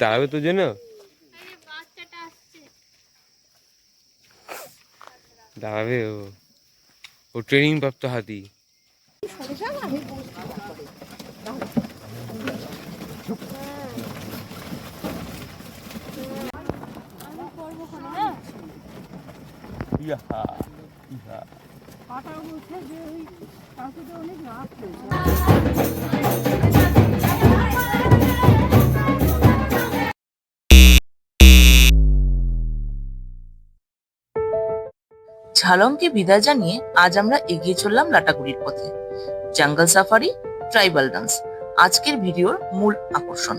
দাঁড়াবে তোর জন্য, দাঁড়াবে ও ট্রেনিং প্রাপ্ত হাতি। ঝালংকে বিদায় জানিয়ে আজ আমরা এগিয়ে চললাম লাটাগুড়ির পথে। জঙ্গল সাফারি, ট্রাইবাল ডান্স আজকের ভিডিওর মূল আকর্ষণ।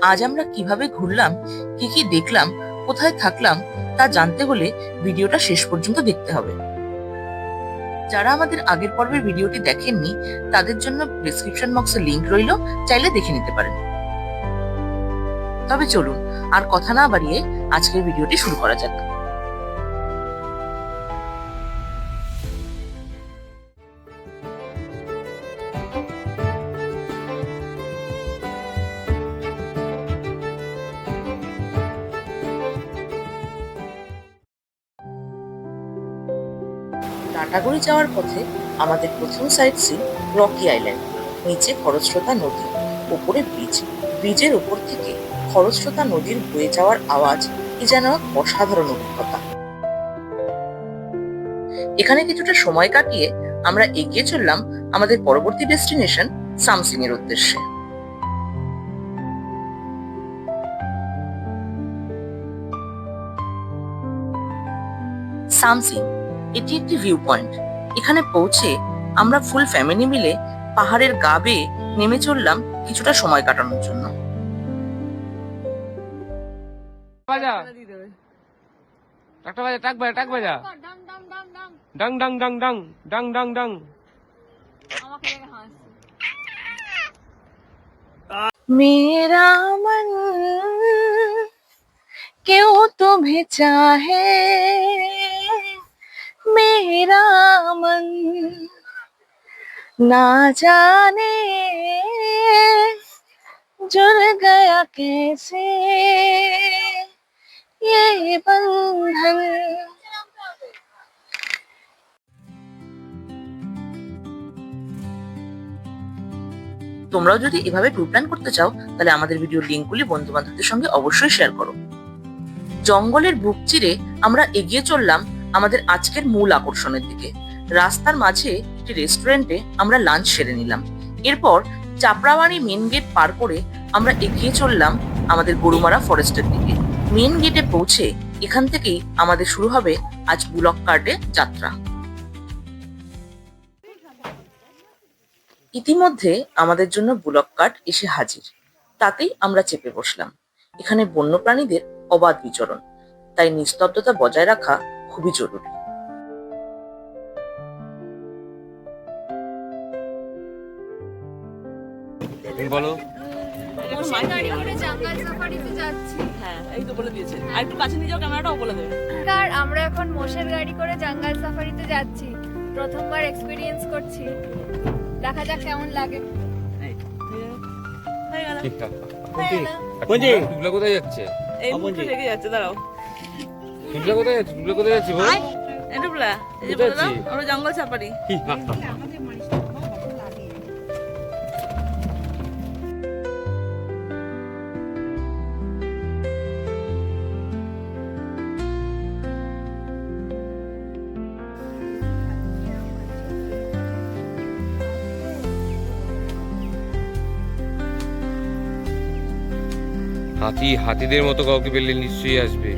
আজ আমরা কিভাবে ঘুরলাম, কি কি দেখলাম, কোথায় থাকলাম তা জানতে হলে ভিডিওটা শেষ পর্যন্ত দেখতে হবে। যারা আমাদের আগের পর্বের ভিডিওটি দেখেননি তাদের জন্য ডেসক্রিপশন বক্সে লিংক রইল, চাইলে দেখে নিতে পারেন। তবে চলুন আর কথা না বাড়িয়ে আজকের ভিডিওটি শুরু করা যাক। লাটাগুড়ি যাওয়ার পথে আমাদের প্রথম সাইট সিন রকি আইল্যান্ড। নিচে খরস্রোতা নদী, উপরে ব্রিজ। ব্রিজের উপর থেকে খরস্রোতা নদীর বয়ে যাওয়ার আওয়াজ কি যেন অসাধারণ অভিজ্ঞতা। এখানে কিছুটা সময় কাটিয়ে আমরা এগিয়ে চললাম আমাদের পরবর্তী ডেস্টিনেশন সামসিং এর উদ্দেশ্যে। সামসিং এটি একটি ভিউ পয়েন্ট। এখানে পৌঁছে আমরা ফুল ফ্যামিলি মিলে পাহাড়ের গা বেয়ে নেমে চললাম কিছুটা সময় কাটানোর জন্য। मेरा मन क्यों तुम्हें चाहे, मेरा मन ना जाने जुड़ गया कैसे ये बंधन। তোমরাও যদি এভাবে ট্যুর প্ল্যান করতে চাও তাহলে আমাদের ভিডিওর লিঙ্কগুলি বন্ধু বান্ধবদের সঙ্গে অবশ্যই শেয়ার করো। জঙ্গলের বুক চিরে আমরা এগিয়ে চললাম আমাদের আজকের মূল আকর্ষণের দিকে। রাস্তার মাঝে একটি রেস্টুরেন্টে আমরা লাঞ্চ সেরে নিলাম। এরপর চাপড়াবাড়ি মেন গেট পার করে আমরা এগিয়ে চললাম আমাদের গরুমারা ফরেস্টের দিকে। মেন গেটে পৌঁছে এখান থেকেই আমাদের শুরু হবে আজ বুলক কার্টে যাত্রা। ইতিমধ্যে আমাদের জন্য বুলক কার্ট এসে হাজির, তাতেই আমরা চেপে বসলাম। এখানে বন্যপ্রাণীদের অবাধ বিচরণ, তাই নিস্তব্ধতা বজায় রাখা খুবই জরুরি। বলো, আমরা এখন মোষের গাড়ি করে জঙ্গল সাফারিতে যাচ্ছি। প্রথমবার এক্সপেরিয়েন্স করছি, দেখা যাক কেমন লাগে। কোথায় যাচ্ছে? এই মুখে লেগে যাচ্ছে, দাঁড়াও। কোথায় যাচ্ছে? কোথায় যাচ্ছি বল? আমরা জঙ্গল সাফারি। হাতিদের মতো কাউকে পেলে নিশ্চয়ই আসবে,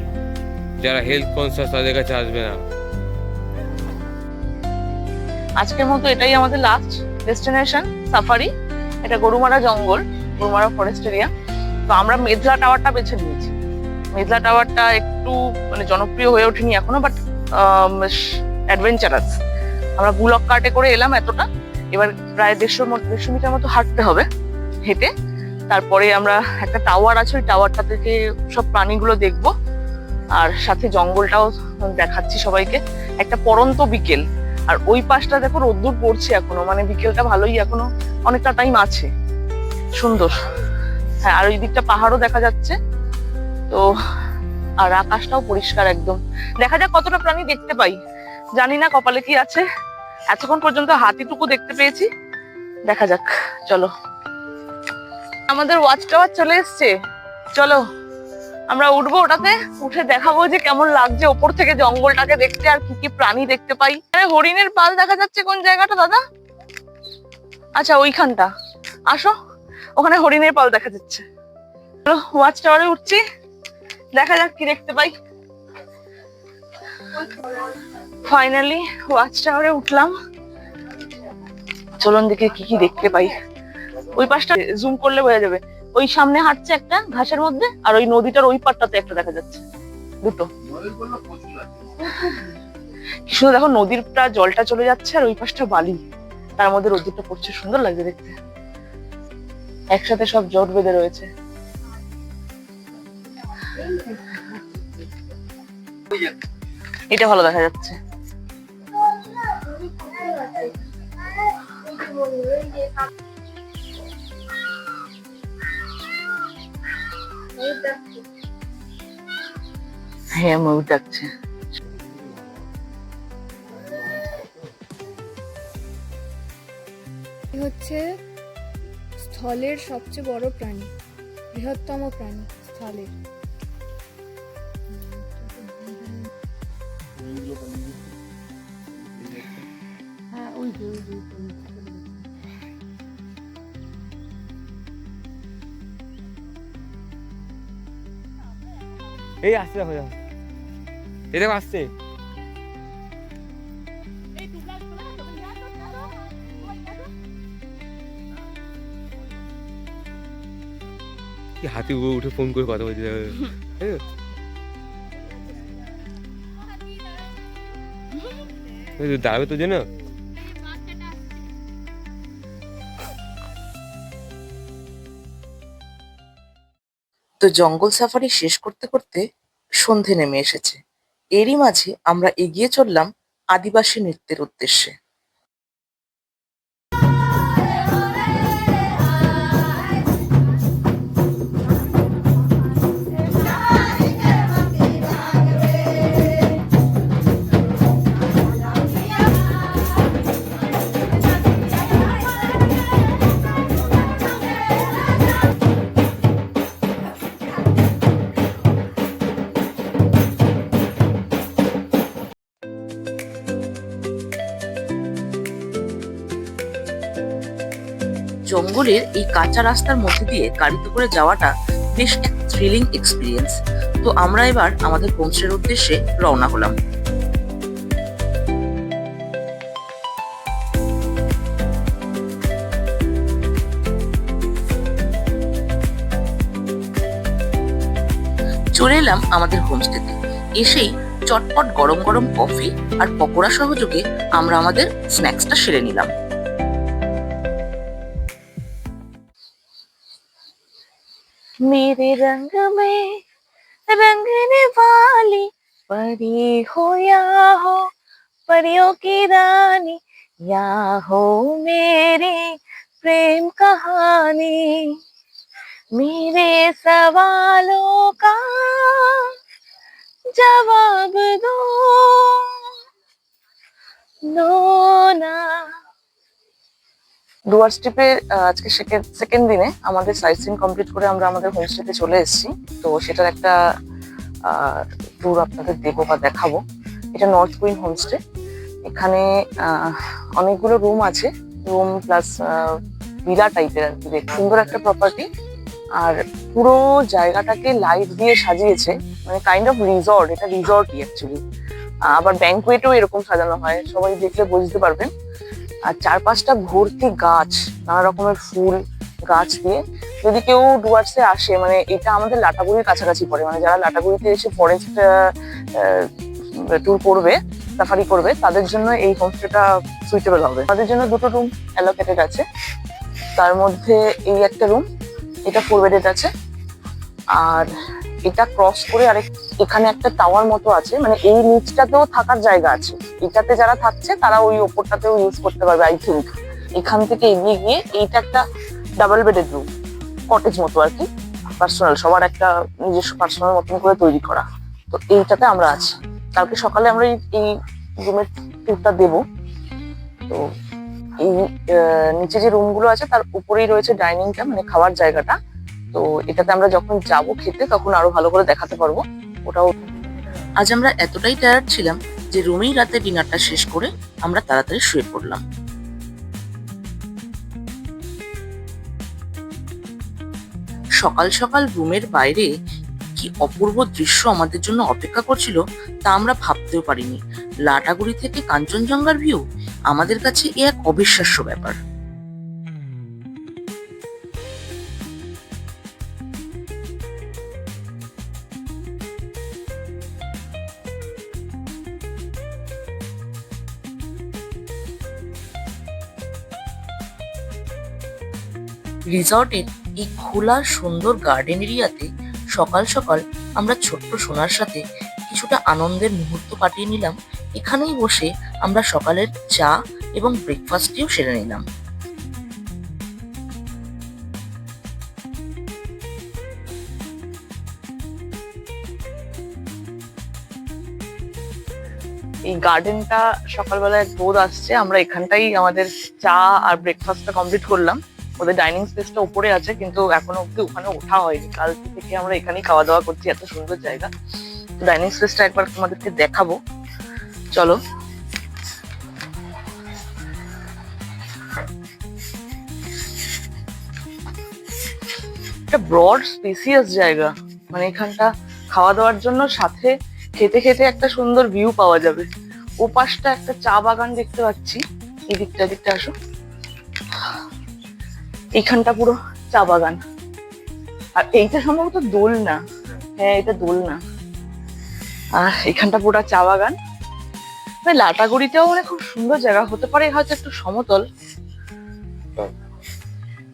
যারা হেলথ কনসিয়াস তাদের কাছে আসবে না। আজকের মতো এটাই আমাদের লাস্ট ডেস্টিনেশন সাফারি। এটা গরুমারা জঙ্গল, গরুমারা ফরেস্ট এরিয়া। তো আমরা মেঘলা টাওয়ারটা বেছে নিয়েছি। মেঘলা টাওয়ারটা একটু মানে জনপ্রিয় হয়ে ওঠেনি এখনো, বাট অ্যাডভেঞ্চারাস। আমরা বুলক কার্টে করে এলাম এতটা, এবার প্রায় 150 মিটার মতো হাঁটতে হবে হেঁটে। তারপরে আমরা একটা টাওয়ার আছে, ওই টাওয়ারটা থেকে সব প্রাণীগুলো দেখবো, আর সাথে জঙ্গলটাও দেখাচ্ছি সবাইকে। একটা পড়ন্ত বিকেল, আর ওই পাশটা দেখো রোদ্দুর পড়ছে এখনো, মানে বিকেলটা ভালোই, এখনো অনেকটা টাইম আছে। সুন্দর। হ্যাঁ, আর ওই দিকটা পাহাড়ও দেখা যাচ্ছে। তো আর আকাশটাও পরিষ্কার একদম। দেখা যাক কতটা প্রাণী দেখতে পাই, জানি না কপালে কি আছে। এতক্ষণ পর্যন্ত হাতিটুকু দেখতে পেয়েছি, দেখা যাক। চলো, আমাদের ওয়াচ টাওয়ার চলে এসছে, চলো আমরা উঠবো ওটাতে, উঠে দেখাবো যে কেমন লাগছে ওপর থেকে জঙ্গলটাকে দেখতে আর কি কি প্রাণী দেখতে পাই। হরিণের পাল দেখা যাচ্ছে কোন জায়গাটা দাদা? আচ্ছা ওইখানটা, আসো, ওখানে হরিণের পাল দেখা যাচ্ছে। চলো ওয়াচ টাওয়ারে উঠছি, দেখা যাক কি দেখতে পাই। ফাইনালি ওয়াচ টাওয়ারে উঠলাম, চলুন দেখে কি কি দেখতে পাই। ওই পাশটা জুম করলে বোঝা যাবে, ওই সামনে হাঁটছে একটা ঘাসের মধ্যে, আর ওই নদীটার ওই পাড়টাতে একটা দেখা যাচ্ছে, দুটো। কি সুন্দর দেখো, নদীরটা জলটা চলে যাচ্ছে আর ওই পাশটা বালি, তার মধ্যে রোদ্দুরটা পড়ছে, সুন্দর লাগছে দেখতে। একসাথে সব জট বেঁধে রয়েছে। এটা ভালো দেখা যাচ্ছে। হ্যাঁ, ময়ূর ডাকছে। হচ্ছে স্থলের সবচেয়ে বড় প্রাণী, বৃহত্তম প্রাণী স্থলের। এই আসছে, দেখো দেখো, এই দেখো আসছে। কি হাতি উঠে ফোন করে কথা বলছে, দাঁড়াবে তো যেন। তো জঙ্গল সাফারি শেষ করতে করতে সন্ধে নেমে এসেছে। এরই মাঝে আমরা এগিয়ে চললাম আদিবাসী নৃত্যের উদ্দেশ্যে। জঙ্গলের এই কাঁচা রাস্তার মধ্যে দিয়ে গাড়িতে করে যাওয়াটা বেশ এক থ্রিলিং এক্সপিরিয়েন্স। তো আমরা এবার আমাদের হোমস্টের উদ্দেশ্যে রওনা হলাম। চলে এলাম আমাদের হোমস্টেতে। এসেই চটপট গরম গরম কফি আর পকোড়া সহযোগে আমরা আমাদের স্ন্যাক্সটা সেরে নিলাম। मेरे रंग में रंगने वाली परी हो या हो परियों की रानी, या हो मेरी प्रेम कहानी, मेरे सवालों का जवाब दो ना। ডুয়ার্স ট্রিপের আজকে সেকেন্ড দিনে আমাদের সাইট সিইং কমপ্লিট করে আমরা আমাদের হোমস্টেতে চলে এসেছি। তো সেটার একটা ট্যুর আপনাদের দেবো বা দেখাবো। এটা নর্থ কুইন হোমস্টে। এখানে অনেকগুলো রুম আছে, রুম প্লাস ভিলা টাইপের আর কি, সুন্দর একটা প্রপার্টি। আর পুরো জায়গাটাকে লাইট দিয়ে সাজিয়েছে, মানে কাইন্ড অফ রিসর্ট। এটা রিসর্টই অ্যাকচুয়ালি, আবার ব্যাংকুয়েটও এরকম সাজানো হয়, সবাই দেখলে বুঝতে পারবেন। আর চারপাশটা ভর্তি গাছ, নানা রকমের ফুল গাছ দিয়ে। যদি কেউ ডুয়ার্সে আসে, মানে এটা আমাদের লাটাগুড়ির কাছাকাছি পড়ে, মানে যারা লাটাগুড়িতে এসে ফরেস্ট ট্যুর করবে, সাফারি করবে, তাদের জন্য এই হোমস্টেটা সুইটেবল হবে। তাদের জন্য দুটো রুম অ্যালোকেটেড আছে, তার মধ্যে এই একটা রুম, এটা 4 বেডেড আছে। আর এটা ক্রস করে আরেক এখানে একটা টাওয়ার মতো আছে, মানে এই নিচটাতেও থাকার জায়গা আছে। এটাতে যারা থাকছে তারা ওই ওপরটাতেও ইউজ করতে পারবে আই থিঙ্ক। এখান থেকে এগিয়ে গিয়ে এইটা একটা ডাবল বেডেড রুম, কটেজ মতো আর কি, পার্সোনাল, সবার একটা নিজস্ব পার্সোনাল মতন করে তৈরি করা। তো এইটাতে আমরা আছি। কালকে সকালে আমরা এই রুমের ট্যুরটা দেবো। তো এই নিচে যে রুমগুলো আছে তার উপরেই রয়েছে ডাইনিংটা, মানে খাওয়ার জায়গাটা। তো এটাতে আমরা যখন যাব খেতে তখন আরো ভালো করে দেখাতে পারবো ওটাও। আজ আমরা এতটাই টায়ার্ড ছিলাম যে রুমেই রাতে ডিনারটা শেষ করে আমরা তাড়াতাড়ি শুয়ে পড়লাম। সকাল সকাল রুমের বাইরে কি অপূর্ব দৃশ্য আমাদের জন্য অপেক্ষা করছিল তা আমরা ভাবতেও পারিনি। লাটাগুড়ি থেকে কাঞ্চনজঙ্ঘার ভিউ আমাদের কাছে এ এক অবিশ্বাস্য ব্যাপার। রিসর্টের এই খোলা সুন্দর গার্ডেন এরিয়াতে সকাল সকাল আমরা ছোট্ট সোনার সাথে কিছুটা আনন্দের মুহূর্ত কাটিয়ে নিলাম। এখানেই বসে আমরা সকালের চা এবং ব্রেকফাস্টটিও সেরে নিলাম। এই গার্ডেনটা সকালবেলা এক বোধ আসছে, আমরা এখানটাই আমাদের চা আর ব্রেকফাস্টটা কমপ্লিট করলাম। ওদের ডাইনিং স্পেসটা উপরে আছে কিন্তু এখনো অব্দি ওখানে ওঠা হয়নি। কাল থেকে আমরা এখানেই খাওয়া দাওয়া করছি, এত সুন্দর জায়গা। ডাইনিং স্পেসটা একবার তোমাদেরকে দেখাবো, চলো। একটা ব্রড স্পেসিয়াস জায়গা, মানে এখানটা খাওয়া দাওয়ার জন্য, সাথে খেতে খেতে একটা সুন্দর ভিউ পাওয়া যাবে। ও পাশটা একটা চা বাগান দেখতে পাচ্ছি, এই দিকটা আসো, এইখানটা পুরো চা বাগান। আর এইটা সম্ভবত দোলনা, হ্যাঁ এটা দোলনা। আর এখানটা পুরো চা বাগান। লাটাগুড়িটাও মানে খুব সুন্দর জায়গা, হতে পারে হয়তো একটু সমতল।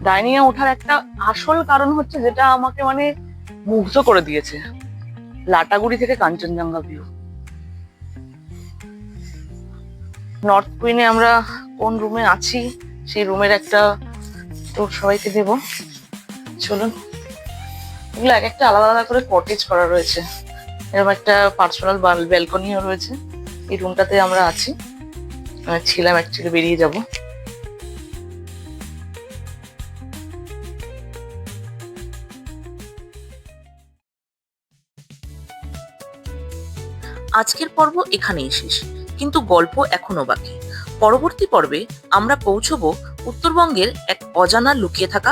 ডাইনিং এ ওঠার একটা আসল কারণ হচ্ছে যেটা আমাকে মানে মুগ্ধ করে দিয়েছে, লাটাগুড়ি থেকে কাঞ্চনজঙ্ঘা ভিউ। নর্থ কুইনে আমরা কোন রুমে আছি সেই রুমের একটা ট্যুর সবাইকে দেবো, চলুন। এগুলো এক একটা আলাদা আলাদা করে কটেজ করা রয়েছে, এরকম একটা পার্সোনাল ব্যালকনিও রয়েছে। এই রুমটাতে আমরা আছি, ছিলাম, অ্যাকচুয়ালি বেরিয়ে যাব। আজকের পর্ব এখানেই শেষ, কিন্তু গল্প এখনো বাকি। পরবর্তী পর্বে আমরা পৌঁছবো উত্তরবঙ্গের এক অজানা লুকিয়ে থাকা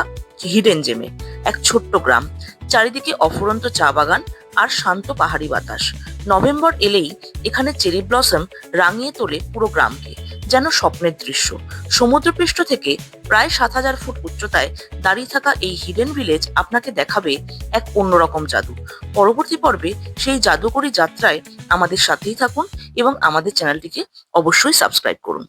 হিডেন জেমে, এক ছোট্ট গ্রাম, চারিদিকে অফুরন্ত চা বাগান আর শান্ত পাহাড়ি বাতাস। নভেম্বর এলেই এখানে চেরি ব্লসম রাঙিয়ে তোলে পুরো গ্রামকে, যেন স্বপ্নের দৃশ্য। সমুদ্রপৃষ্ঠ থেকে প্রায় ৭,০০০ ফুট উচ্চতায় দাঁড়িয়ে থাকা এই হিডেন ভিলেজ আপনাকে দেখাবে এক অন্যরকম জাদু। পরবর্তী পর্বে সেই জাদুকরী যাত্রায় আমাদের সাথেই থাকুন এবং আমাদের চ্যানেলটিকে অবশ্যই সাবস্ক্রাইব করুন।